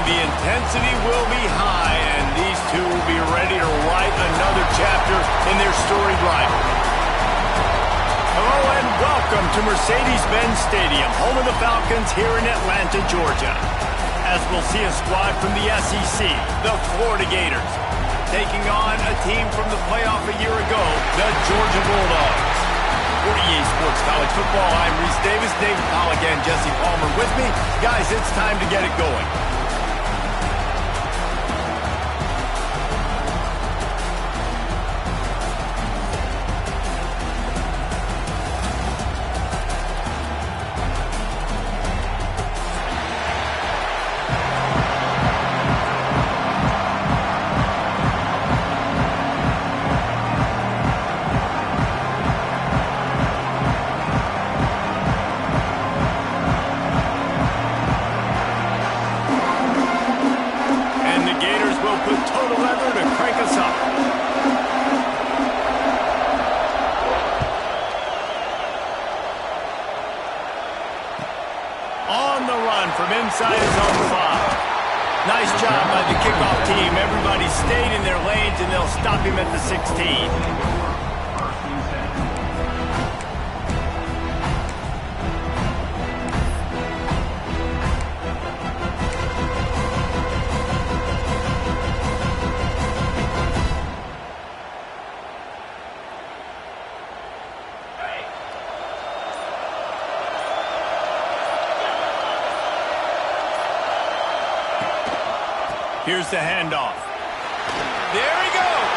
The intensity will be high, and these two will be ready to write another chapter in their storied rivalry. Hello and welcome to Mercedes-Benz Stadium, home of the Falcons here in Atlanta, Georgia. As we'll see a squad from the SEC, the Florida Gators, taking on a team from the playoff a year ago, the Georgia Bulldogs. For EA Sports College Football, I'm Reese Davis, David Pollack, and Jesse Palmer with me. Guys, it's time to get it going. From inside his own 5. Nice job by the kickoff team. Everybody stayed in their lanes, and they'll stop him at the 16. Here's the handoff. There he goes.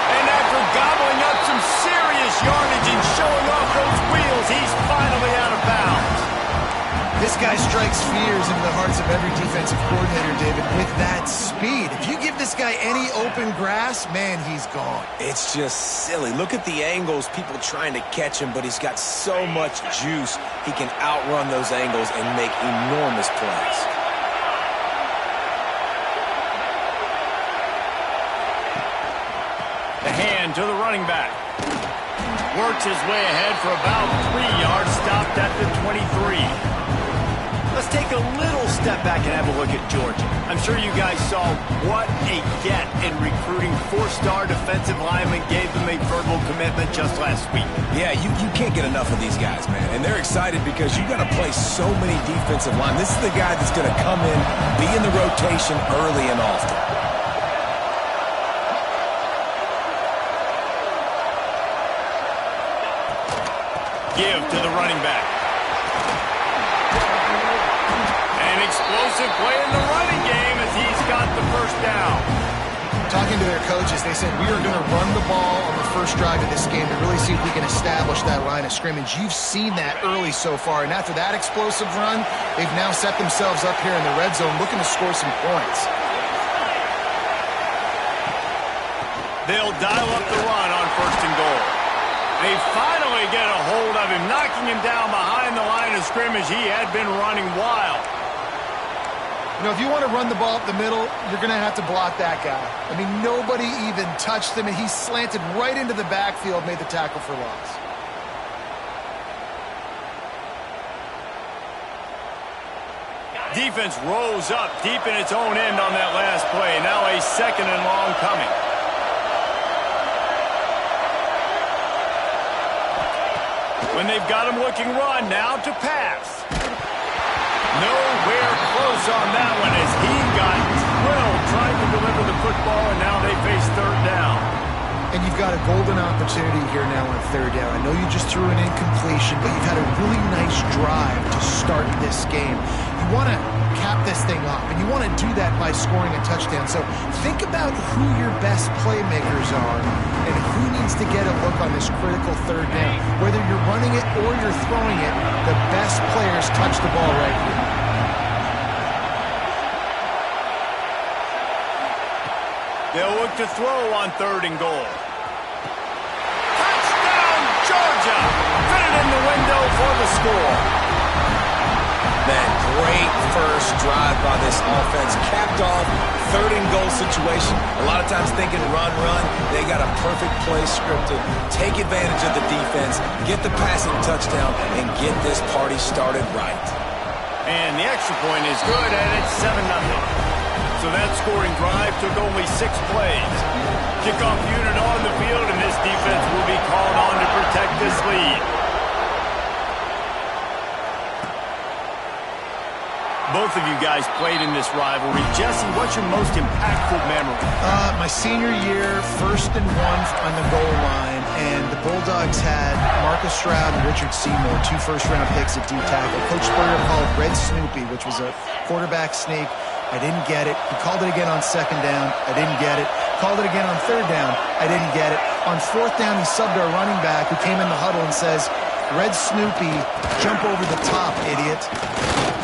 And after gobbling up some serious yardage and showing off those wheels, he's finally out of bounds. This guy strikes fears into the hearts of every defensive coordinator, David, with that speed. If you give this guy any open grass, man, he's gone. It's just silly. Look at the angles, people trying to catch him, but he's got so much juice. He can outrun those angles and make enormous plays. The hand to the running back. Works his way ahead for about 3 yards, stopped at the 23. Let's take a little step back and have a look at Georgia. I'm sure you guys saw what a get in recruiting 4-star defensive linemen gave them a verbal commitment just last week. Yeah, you can't get enough of these guys, man. And they're excited because you got to play so many defensive linemen. This is the guy that's going to come in, be in the rotation early and often. Give to the running back. Explosive play in the running game as he's got the first down. Talking to their coaches, they said, we are going to run the ball on the first drive of this game to really see if we can establish that line of scrimmage. You've seen that early so far, and after that explosive run, they've now set themselves up here in the red zone looking to score some points. They'll dial up the run on 1st and goal. They finally get a hold of him, knocking him down behind the line of scrimmage. He had been running wild. You know, if you want to run the ball up the middle, you're going to have to block that guy. I mean, nobody even touched him, and he slanted right into the backfield, made the tackle for loss. Defense rose up deep in its own end on that last play. Now a 2nd and long coming. When they've got him looking run, now to pass. Nowhere close on that one as he got drilled trying to deliver the football, and now they face 3rd down. And you've got a golden opportunity here now on 3rd down. I know you just threw an incompletion, but you've had a really nice drive to start this game. You want to cap this thing off, and you want to do that by scoring a touchdown. So think about who your best playmakers are and who needs to get a look on this critical 3rd down. Whether you're running it or you're throwing it, the best players touch the ball right here. They'll look to throw on 3rd and goal. Touchdown, Georgia! Fit it in the window for the score. Man, great first drive by this offense. Capped off, 3rd and goal situation. A lot of times thinking run. They got a perfect play scripted. Take advantage of the defense, get the passing touchdown, and get this party started right. And the extra point is good, and it's 7-0. So that scoring drive took only 6 plays. Kickoff unit on the field, and this defense will be called on to protect this lead. Both of you guys played in this rivalry. Jesse, what's your most impactful memory? My senior year, 1st and 1 on the goal line, and the Bulldogs had Marcus Stroud and Richard Seymour, 2 first-round picks at D-tackle. Coach Spurrier called Red Snoopy, which was a quarterback sneak. I didn't get it. He called it again on 2nd down. I didn't get it. Called it again on 3rd down. I didn't get it. On 4th down, he subbed our running back, who came in the huddle and says, "Red Snoopy, jump over the top, idiot."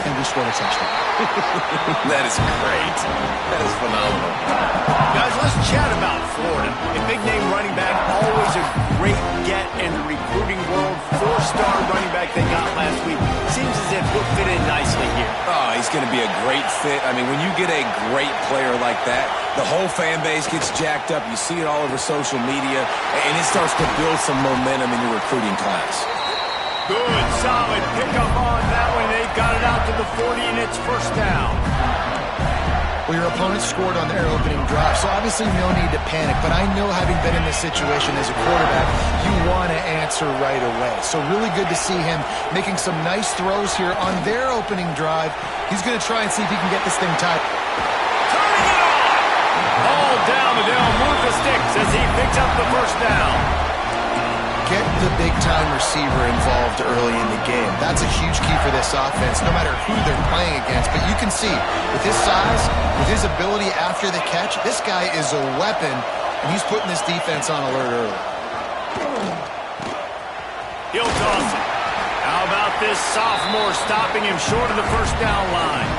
And we scored a touchdown. That is great. That is phenomenal. Guys, let's chat about Florida. A big-name running back, always a great get in the recruiting world. 4-star running back they got last week. Seems as if he'll fit in nicely here. Oh, he's going to be a great fit. I mean, when you get a great player like that, the whole fan base gets jacked up. You see it all over social media, and it starts to build some momentum in your recruiting class. Good, solid pickup on that one. They got it out to the 40, and it's 1st down. Well, your opponent scored on their opening drive, so obviously no need to panic. But I know, having been in this situation as a quarterback, you want to answer right away. So really good to see him making some nice throws here on their opening drive. He's going to try and see if he can get this thing tied. Turning it on! All down to Dale move the sticks as he picks up the 1st down. Get the big-time receiver involved early in the game. That's a huge key for this offense, no matter who they're playing against. But you can see, with his size, with his ability after the catch, this guy is a weapon, and he's putting this defense on alert early. He'll toss it. How about this sophomore stopping him short of the 1st down line?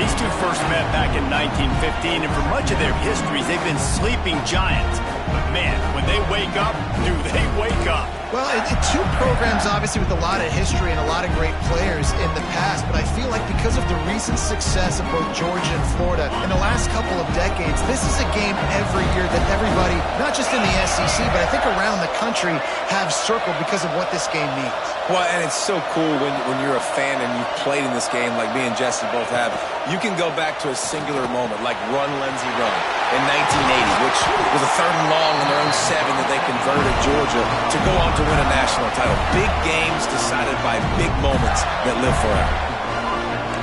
These two first met back in 1915, and for much of their histories, they've been sleeping giants. But man, when they wake up, do they wake up? Well, two programs, obviously, with a lot of history and a lot of great players in the past, but I feel like because of the recent success of both Georgia and Florida in the last couple of decades, this is a game every year that everybody, not just in the SEC, but I think around the country, have circled because of what this game means. Well, and it's so cool when you're a fan and you've played in this game like me and Jesse both have. You can go back to a singular moment, like Run, Lindsey, Run in 1980, which was a 3rd and long on their own 7 that they converted Georgia to go on to win a national title. Big games decided by big moments that live forever.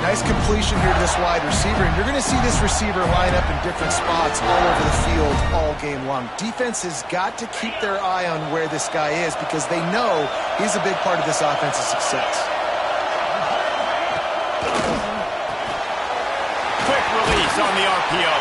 Nice completion here to this wide receiver, and you're going to see this receiver line up in different spots all over the field all game long. Defense has got to keep their eye on where this guy is because they know he's a big part of this offense's success. Quick release on the RPO.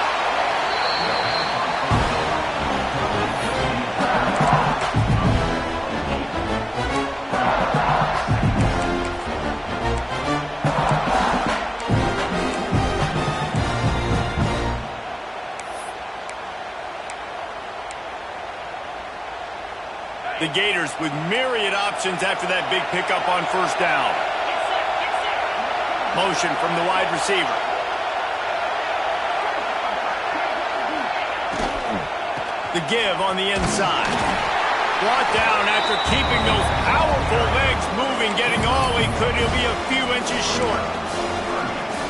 The Gators with myriad options after that big pickup on 1st down. Motion from the wide receiver. The give on the inside. Brought down after keeping those powerful legs moving, getting all he could. He'll be a few inches short.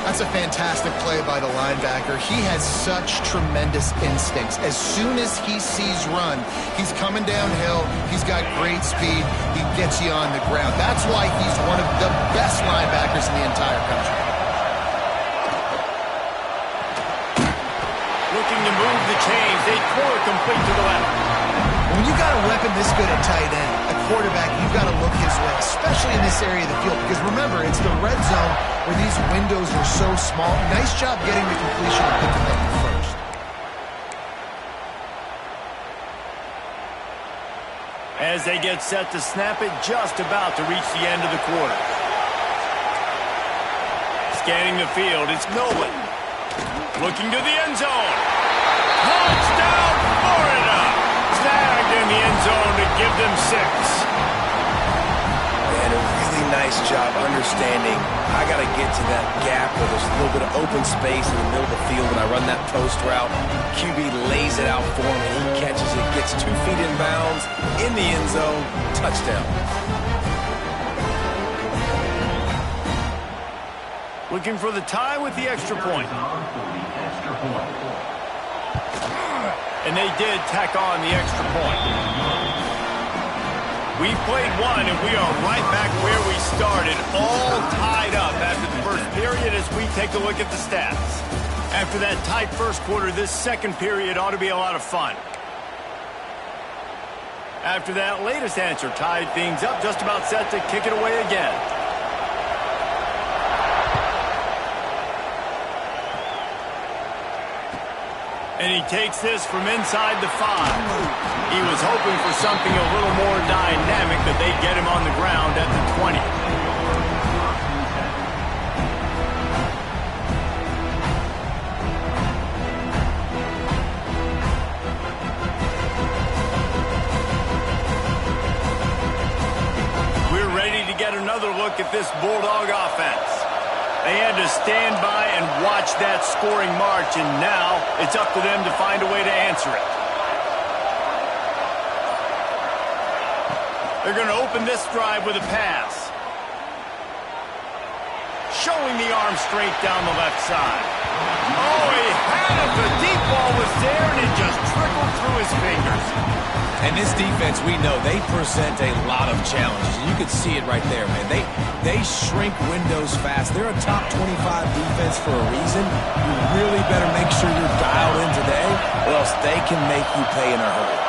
That's a fantastic play by the linebacker. He has such tremendous instincts. As soon as he sees run, he's coming downhill. He's got great speed. He gets you on the ground. That's why he's one of the best linebackers in the entire country. Looking to move the chains. They throw it complete to the left. When you got a weapon this good at tight end, a quarterback, you've got to look his way, especially in this area of the field. Because remember, it's the red zone where these windows are so small. Nice job getting the completion and picking up the 1st. As they get set to snap it, just about to reach the end of the quarter. Scanning the field, it's Nolan. Looking to the end zone. Touchdown, Florida! Snagged in the end zone to give them 6. And a really nice job understanding I got to get to that gap where there's a little bit of open space in the middle of the field when I run that post route. QB lays it out for him, and he catches it, gets 2 feet in bounds, in the end zone, touchdown. Looking for the tie with the extra point. And they did tack on the extra point. We played one, and we are right back where we started, all tied up after the first period as we take a look at the stats. After that tight first quarter, this second period ought to be a lot of fun. After that latest answer tied things up, just about set to kick it away again. And he takes this from inside the 5. He was hoping for something a little more dynamic, but they get him on the ground at the 20. We're ready to get another look at this Bulldog offense. They had to stand by and watch that scoring march, and now it's up to them to find a way to answer it. They're going to open this drive with a pass. Showing the arm strength down the left side. Oh, he had it. The deep ball was there, and it just trickled through his fingers. And this defense, we know, they present a lot of challenges. You can see it right there, man. They shrink windows fast. They're a top 25 defense for a reason. You really better make sure you're dialed in today, or else they can make you pay in a hurry.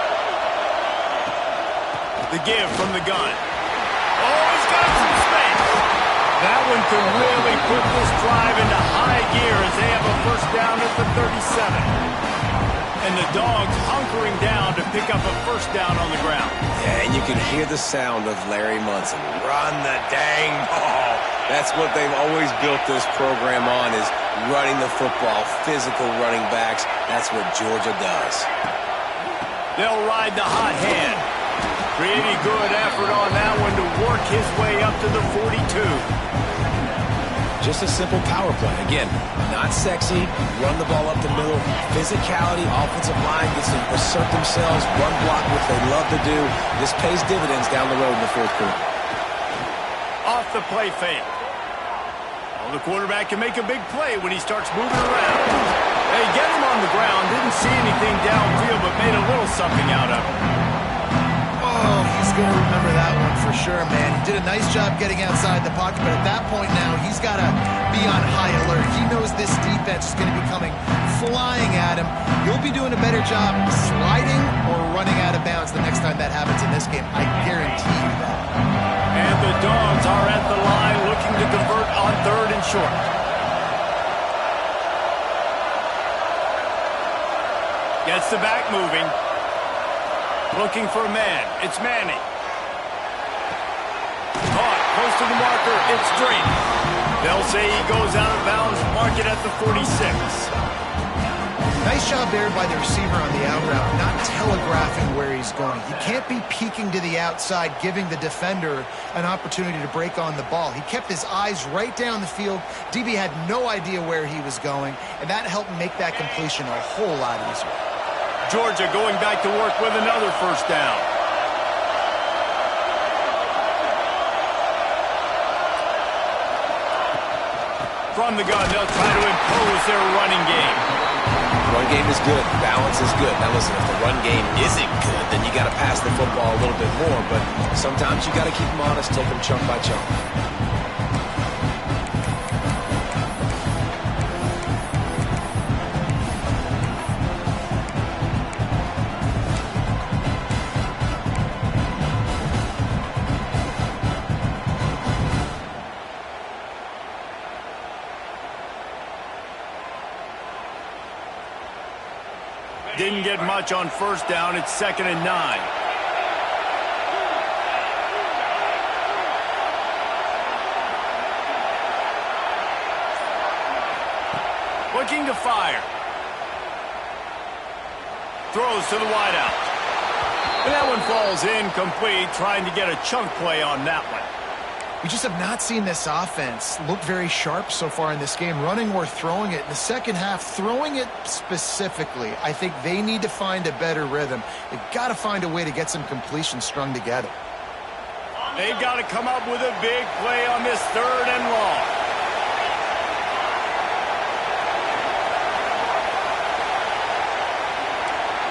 The give from the gun. Oh, he's got some space. That one could really put this drive into high gear as they have a first down at the 37. And the Dogs hunkering down to pick up a first down on the ground. Yeah, and you can hear the sound of Larry Munson. Run the dang ball. That's what they've always built this program on, is running the football, physical running backs. That's what Georgia does. They'll ride the hot hand. Pretty good effort on that one to work his way up to the 42. Just a simple power play. Again, not sexy, run the ball up the middle, physicality, offensive line gets to assert themselves, run block, which they love to do. This pays dividends down the road in the fourth quarter. Off the play fake. Well, the quarterback can make a big play when he starts moving around. They get him on the ground, didn't see anything downfield, but made a little something out of it. Oh, he's going to remember that one for sure, man. He did a nice job getting outside the pocket, but at that point now, he's got to be on high alert. He knows this defense is going to be coming flying at him. He'll be doing a better job sliding or running out of bounds the next time that happens in this game. I guarantee you that. And the Dogs are at the line looking to convert on 3rd and short. Gets the back moving. Looking for a man. It's Manning. Caught. Close to the marker. It's Drake. They'll say he goes out of bounds. Mark it at the 46. Nice job there by the receiver on the out route, not telegraphing where he's going. He can't be peeking to the outside, giving the defender an opportunity to break on the ball. He kept his eyes right down the field. DB had no idea where he was going, and that helped make that completion a whole lot easier. Georgia going back to work with another first down. From the gun, they'll try to impose their running game. Run game is good. Balance is good. Now listen, if the run game isn't good, then you got to pass the football a little bit more. But sometimes you got to keep them honest, take them chunk by chunk. Didn't get much on first down. It's 2nd and 9. Looking to fire. Throws to the wideout. And that one falls incomplete, trying to get a chunk play on that one. We just have not seen this offense look very sharp so far in this game, running or throwing it. In the second half, throwing it specifically, I think they need to find a better rhythm. They've got to find a way to get some completions strung together. They've got to come up with a big play on this 3rd and long.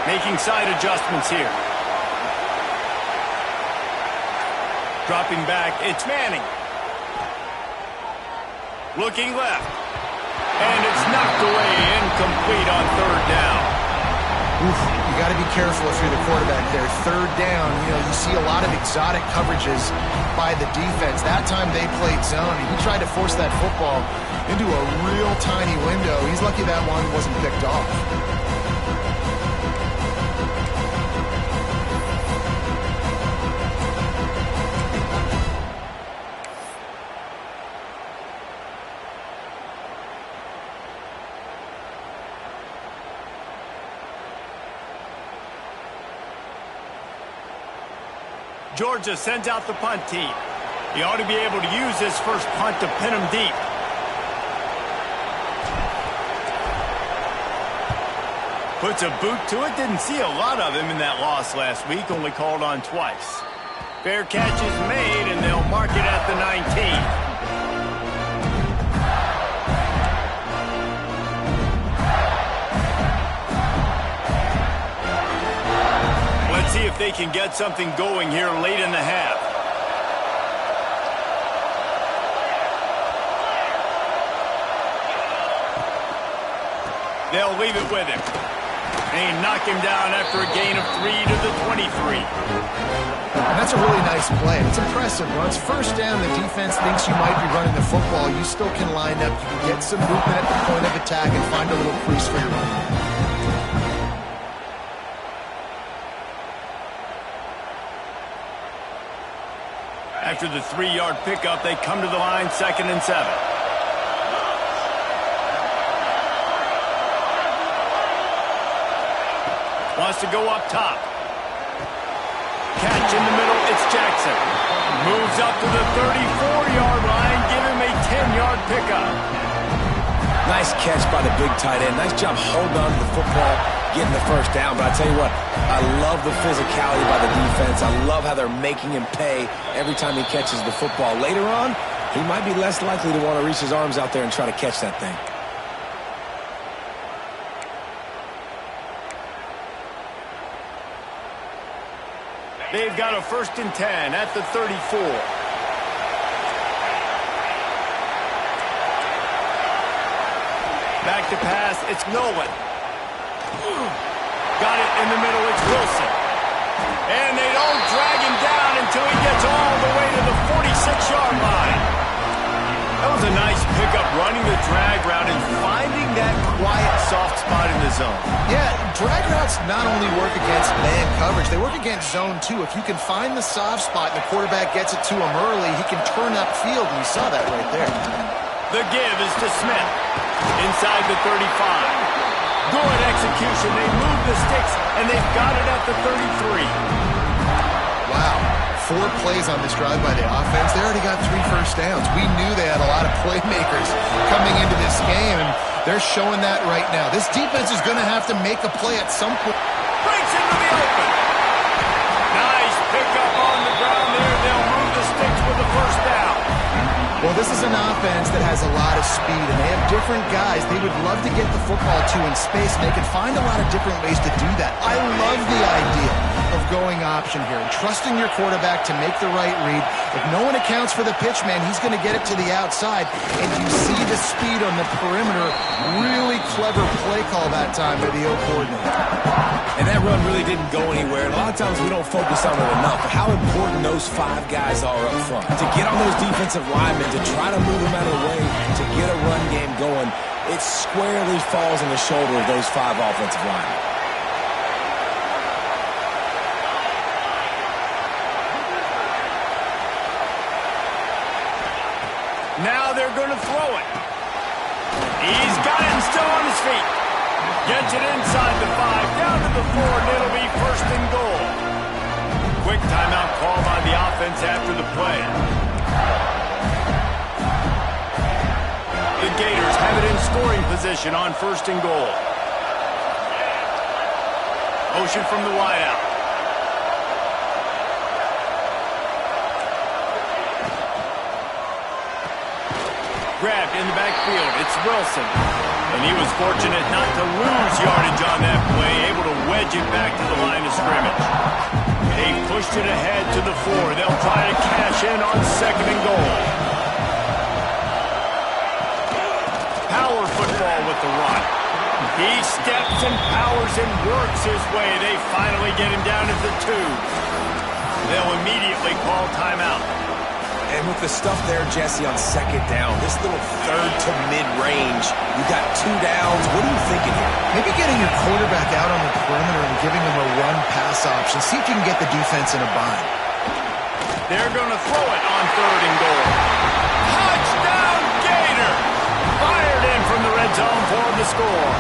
Making side adjustments here. Dropping back, it's Manning. Looking left. And it's knocked away, incomplete on 3rd down. Oof, you got to be careful if you're the quarterback there. 3rd down, you see a lot of exotic coverages by the defense. That time they played zone, and he tried to force that football into a real tiny window. He's lucky that one wasn't picked off. Georgia sends out the punt team. He ought to be able to use this first punt to pin him deep. Puts a boot to it. Didn't see a lot of him in that loss last week. Only called on twice. Fair catch is made, and they'll mark it at the 19. See if they can get something going here late in the half. They'll leave it with him. They knock him down after a gain of 3 to the 23. And that's a really nice play. It's impressive. Once 1st down, the defense thinks you might be running the football. You still can line up. You can get some movement at the point of attack and find a little crease for your run. After the 3-yard pickup, they come to the line, 2nd and 7. Wants to go up top. Catch in the middle, it's Jackson. Moves up to the 34-yard line, give him a 10-yard pickup. Nice catch by the big tight end. Nice job holding on to the football, getting the 1st down. But I tell you what, I love the physicality by the defense. I love how they're making him pay every time he catches the football. Later on, he might be less likely to want to reach his arms out there and try to catch that thing. They've got a 1st and 10 at the 34. Back to pass, it's Nolan. Got it in the middle, it's Wilson. And they don't drag him down until he gets all the way to the 46-yard line. That was a nice pickup, running the drag route and finding that quiet, soft spot in the zone. Yeah, drag routes not only work against man coverage, they work against zone too. If you can find the soft spot and the quarterback gets it to him early, he can turn upfield, and you saw that right there. The give is to Smith. Inside the 35. Good execution. They move the sticks, and they've got it at the 33. Wow. 4 plays on this drive by the offense. They already got 3 first downs. We knew they had a lot of playmakers coming into this game, and they're showing that right now. This defense is going to have to make a play at some point. Breaks into the open. Nice pickup on the ground there. They'll move the sticks with the 1st down. Well, this is an offense that has a lot of speed, and they have different guys they would love to get the football to in space, and they can find a lot of different ways to do that. I love the idea of going option here and trusting your quarterback to make the right read. If no one accounts for the pitch, man, he's going to get it to the outside, and you see the speed on the perimeter. Really clever play call that time by the O coordinator. And that run really didn't go anywhere. And a lot of times we don't focus on it enough, but how important those 5 guys are up front. To get on those defensive linemen, to try to move them out of the way, to get a run game going, it squarely falls on the shoulder of those 5 offensive linemen. Now they're going to throw it. He's got it and still on his feet. Gets it inside the 5, down to the 4, and it'll be 1st and goal. Quick timeout call by the offense after the play. scoring position on 1st and goal. Motion from the wideout. Grabbed in the backfield. It's Wilson. And he was fortunate not to lose yardage on that play, able to wedge it back to the line of scrimmage. They pushed it ahead to the 4. They'll try to cash in on 2nd and goal. Power football with the run. He steps and powers and works his way. They finally get him down at the 2. They'll immediately call timeout. And with the stuff there, Jesse, on 2nd down, this little 3rd to mid-range, you got 2 downs. What are you thinking here? Maybe getting your quarterback out on the perimeter and giving him a run-pass option. See if you can get the defense in a bind. They're going to throw it on 3rd and goal. Touchdown, Gator! Fired in from the red zone for the score.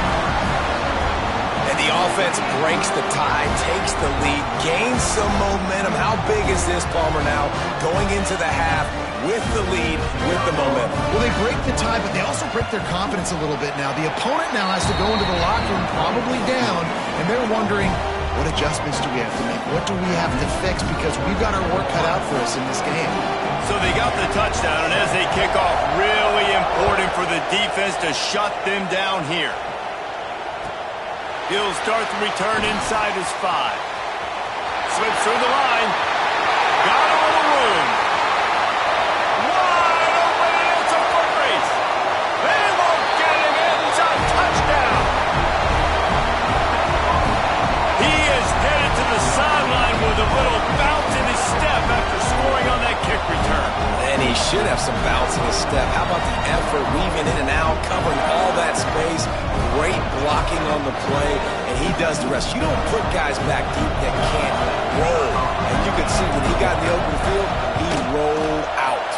And the offense breaks the tie, takes the lead, gains some momentum. How big is this, Palmer, now? Going into the half with the lead, with the momentum. Well, they break the tie, but they also break their confidence a little bit now. The opponent now has to go into the locker room probably down, and they're wondering, what adjustments do we have to make? What do we have to fix? Because we've got our work cut out for us in this game. So they got the touchdown, and as they kick off, really important for the defense to shut them down here. He'll start the return inside his 5. Slips through the line. Got a little room. Wide open, and it's a foot race. They won't get him in. It's a touchdown. He is headed to the sideline with a little bounce in his step after scoring on that kick return. And he should have some bounce in his step. How about the effort, weaving in and out, covering all that space. Great blocking on the play, and he does the rest. You don't put guys back deep that can't roll. And you can see when he got in the open field, he rolled out.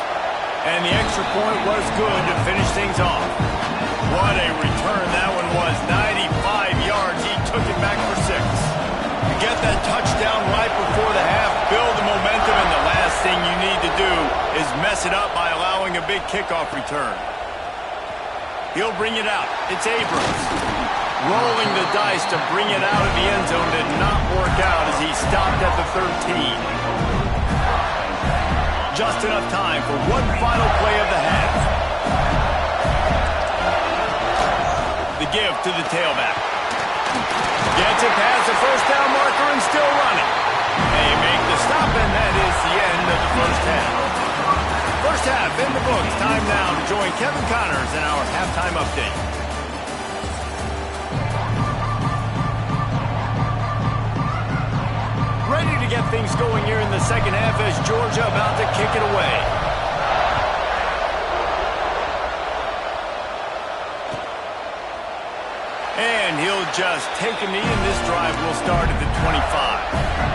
And the extra point was good to finish things off. What a return that one was. 95 yards. He took it back for 6. You get that touchdown right before the half, build the momentum, and the last thing you need to do is mess it up by allowing a big kickoff return. He'll bring it out. It's Abrams. Rolling the dice to bring it out of the end zone did not work out as he stopped at the 13. Just enough time for one final play of the half. The give to the tailback. Gets it past the first down marker and still running. They make the stop, and that is the end of the first half. First half in the books. Time now to join Kevin Connors in our halftime update. Ready to get things going here in the second half as Georgia about to kick it away. And he'll just take a knee, and this drive will start at the 25.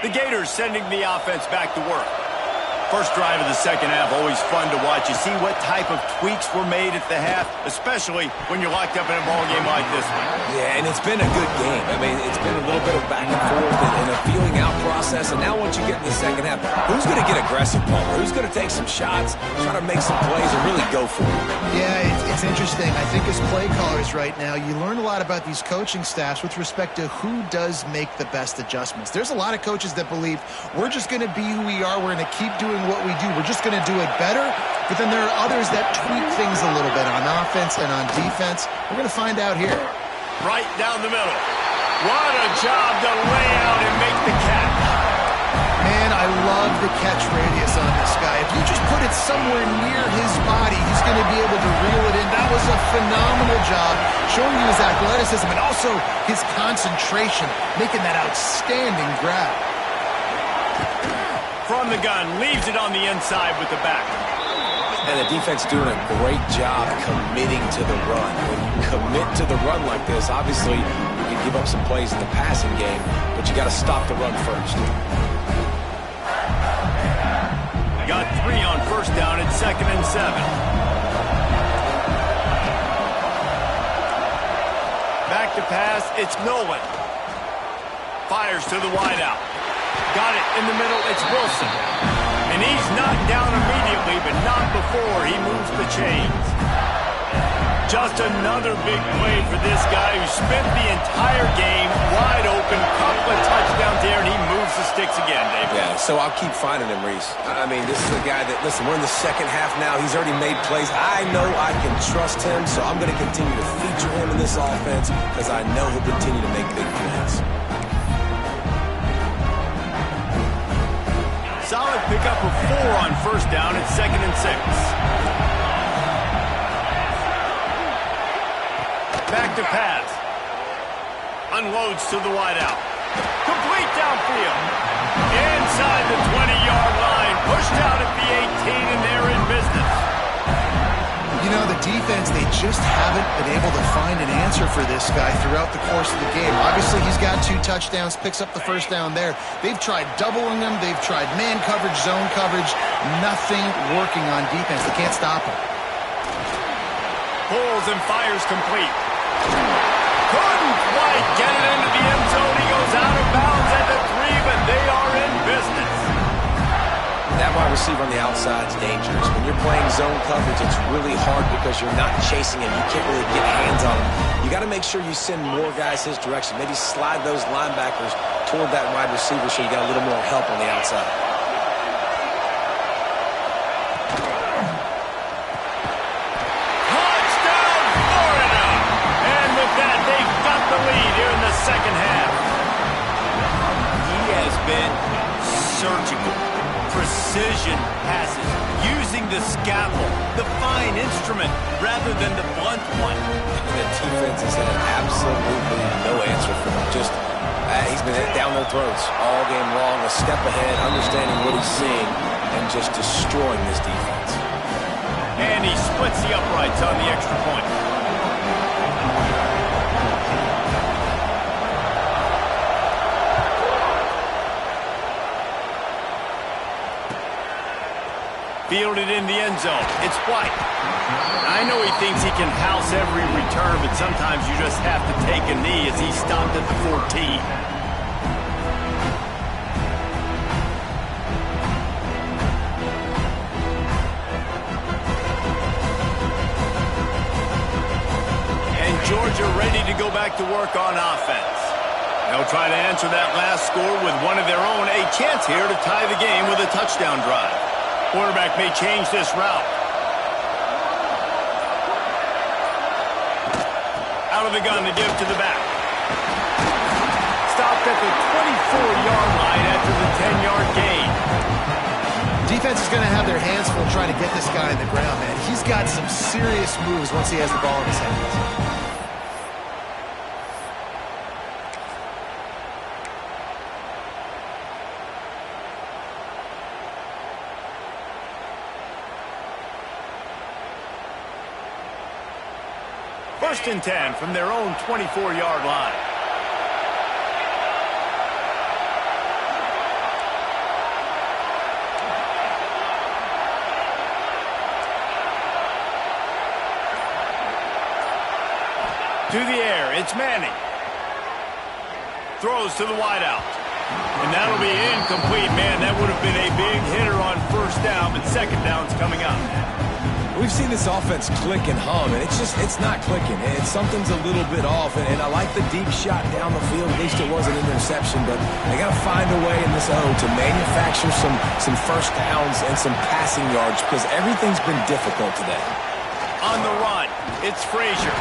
The Gators sending the offense back to work. First drive of the second half, always fun to watch. You see what type of tweaks were made at the half, especially when you're locked up in a ball game like this one. Yeah, and it's been a good game. I mean, it's been a little bit of back and forth and a feeling out process. And now once you get in the second half, who's going to get aggressive, Palmer? Who's going to take some shots, try to make some plays, and really go for it? Yeah, it's interesting. I think as play callers right now, you learn a lot about these coaching staffs with respect to who does make the best adjustments. There's a lot of coaches that believe we're just going to be who we are. We're going to keep doing what we do. We're just going to do it better. But then there are others that tweak things a little bit on offense and on defense. We're going to find out here. Right down the middle. What a job to lay out and make the catch. Man, I love the catch radius on this guy. If you just put it somewhere near his body, he's going to be able to reel it in. That was a phenomenal job, showing you his athleticism and also his concentration, making that outstanding grab. From the gun, leaves it on the inside with the back. And the defense doing a great job committing to the run. When you commit to the run like this, obviously, you give up some plays in the passing game, but you got to stop the run first. Got 3 on first down at 2nd and 7. Back to pass, it's Nolan. Fires to the wideout. Got it in the middle, it's Wilson. And he's knocked down immediately, but not before he moves the chains. Just another big play for this guy who spent the entire game wide open, couple of touchdowns there, and he moves the sticks again, David. Yeah, so I'll keep finding him, Reese. I mean, this is a guy that, listen, we're in the second half now. He's already made plays. I know I can trust him, so I'm going to continue to feature him in this offense because I know he'll continue to make big plays. Solid pickup of 4 on first down at 2nd and 6. Back to pass. Unloads to the wideout. Complete downfield. Inside the 20-yard line. Pushed out at the 18, and they're in business. You know, the defense, they just haven't been able to find an answer for this guy throughout the course of the game. Obviously, he's got 2 touchdowns, picks up the first down there. They've tried doubling him. They've tried man coverage, zone coverage. Nothing working on defense. They can't stop him. Pulls and fires complete. Couldn't quite get it into the end zone. He goes out of bounds at the 3, but they are in business. That wide receiver on the outside is dangerous. When you're playing zone coverage, it's really hard because you're not chasing him. You can't really get hands on him. You got to make sure you send more guys his direction. Maybe slide those linebackers toward that wide receiver so you got a little more help on the outside. Second half. He has been surgical. Precision passes. Using the scalpel, the fine instrument, rather than the blunt one. The defense has had absolutely no answer for him. Just, he's been down their throats all game long. A step ahead, understanding what he's seeing, and just destroying this defense. And he splits the uprights on the extra point. Fielded in the end zone. It's White. I know he thinks he can house every return, but sometimes you just have to take a knee as he stopped at the 14. And Georgia ready to go back to work on offense. They'll try to answer that last score with one of their own. A chance here to tie the game with a touchdown drive. Quarterback may change this route. Out of the gun to give to the back. Stopped at the 24-yard line after the 10-yard gain. Defense is going to have their hands full trying to get this guy in the ground, man. He's got some serious moves once he has the ball in his hands. First and 10 from their own 24-yard line. To the air, it's Manning. Throws to the wideout. And that'll be incomplete. Man, that would have been a big hitter on first down, but second down's coming up. We've seen this offense click and hum, and it's not clicking. Something's a little bit off, and I like the deep shot down the field. At least it wasn't an interception, but they got to find a way in this O to manufacture some first downs and some passing yards because everything's been difficult today. On the run, it's Frazier.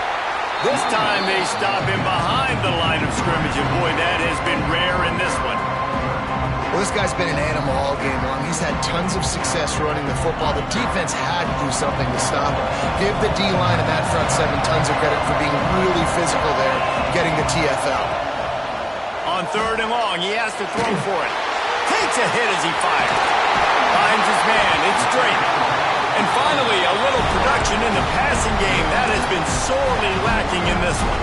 This time they stop him behind the line of scrimmage, and boy, that has been rare in this one. Well, this guy's been an animal all game long. He's had tons of success running the football. The defense had to do something to stop him. Give the D-line and that front seven tons of credit for being really physical there, getting the TFL. On third and long, he has to throw for it. Takes a hit as he fires. Finds his man. It's straight. And finally, a little production in the passing game. That has been sorely lacking in this one.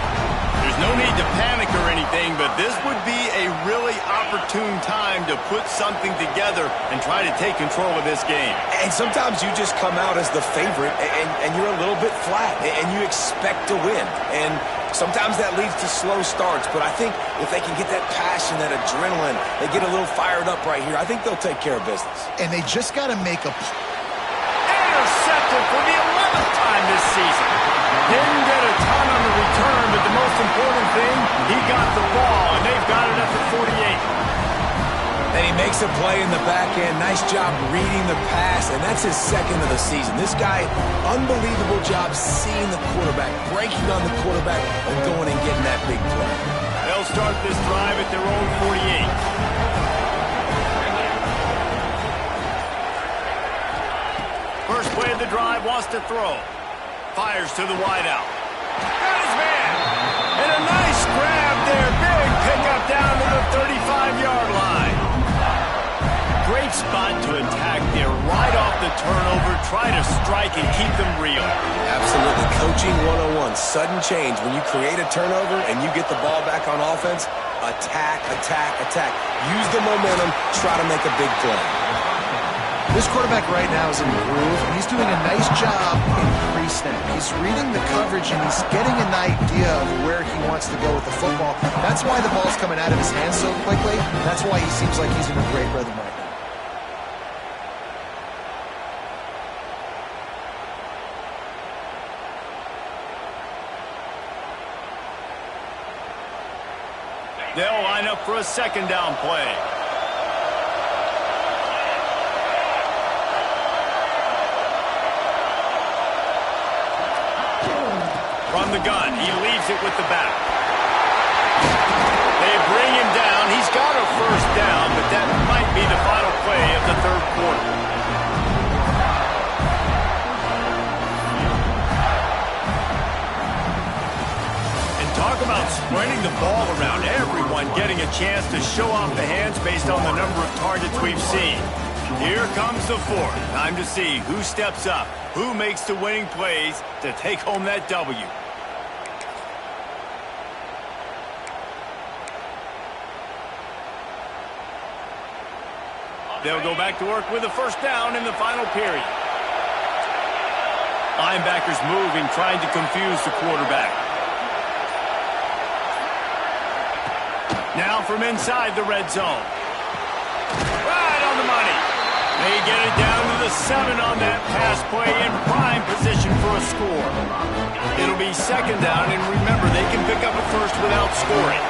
There's There's no need to panic or anything, but this would be a really opportune time to put something together and try to take control of this game. And sometimes you just come out as the favorite, and you're a little bit flat, and you expect to win. And sometimes that leads to slow starts, but I think if they can get that passion, that adrenaline, they get a little fired up right here, I think they'll take care of business. And they just got to make a... Intercepted for the 11th time this season. Didn't get a ton on the return, but the most important thing, he got the ball, and they've got it up at 48. And he makes a play in the back end. Nice job reading the pass, and that's his second of the season. This guy, unbelievable job seeing the quarterback, breaking on the quarterback, and going and getting that big play. They'll start this drive at their own 48. First play of the drive, wants to throw. Fires to the wideout. Got his man. And a nice grab there. Big pickup down to the 35-yard line. Great spot to attack there. Right off the turnover. Try to strike and keep them real. Absolutely. Coaching 101. Sudden change. When you create a turnover and you get the ball back on offense, attack, attack, attack. Use the momentum. Try to make a big play. This quarterback right now is in the groove, and he's doing a nice job in pre-snap. He's reading the coverage, and he's getting an idea of where he wants to go with the football. That's why the ball's coming out of his hands so quickly. That's why he seems like he's in a great rhythm right now. They'll line up for a second down play. From the gun, he leaves it with the back. They bring him down. He's got a first down, but that might be the final play of the third quarter. And talk about spreading the ball around. Everyone getting a chance to show off the hands based on the number of targets we've seen. Here comes the fourth. Time to see who steps up, who makes the winning plays to take home that W. They'll go back to work with a first down in the final period. Linebackers moving, trying to confuse the quarterback. Now from inside the red zone. Right on the money. They get it down to the 7 on that pass play in prime position for a score. It'll be second down, and remember, they can pick up a first without scoring.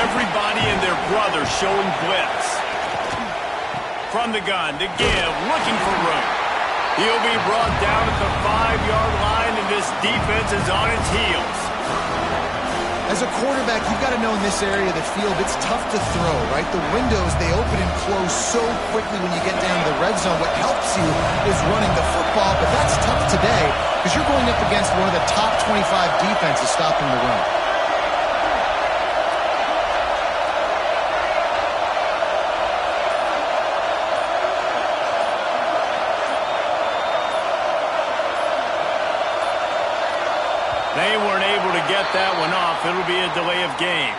Everybody and their brother showing blitz. From the gun, to give, looking for room. He'll be brought down at the 5-yard line, and this defense is on its heels. As a quarterback, you've got to know in this area of the field, it's tough to throw, right? The windows, they open and close so quickly when you get down to the red zone. What helps you is running the football, but that's tough today because you're going up against one of the top 25 defenses stopping the run. They weren't able to get that one off. It'll be a delay of game.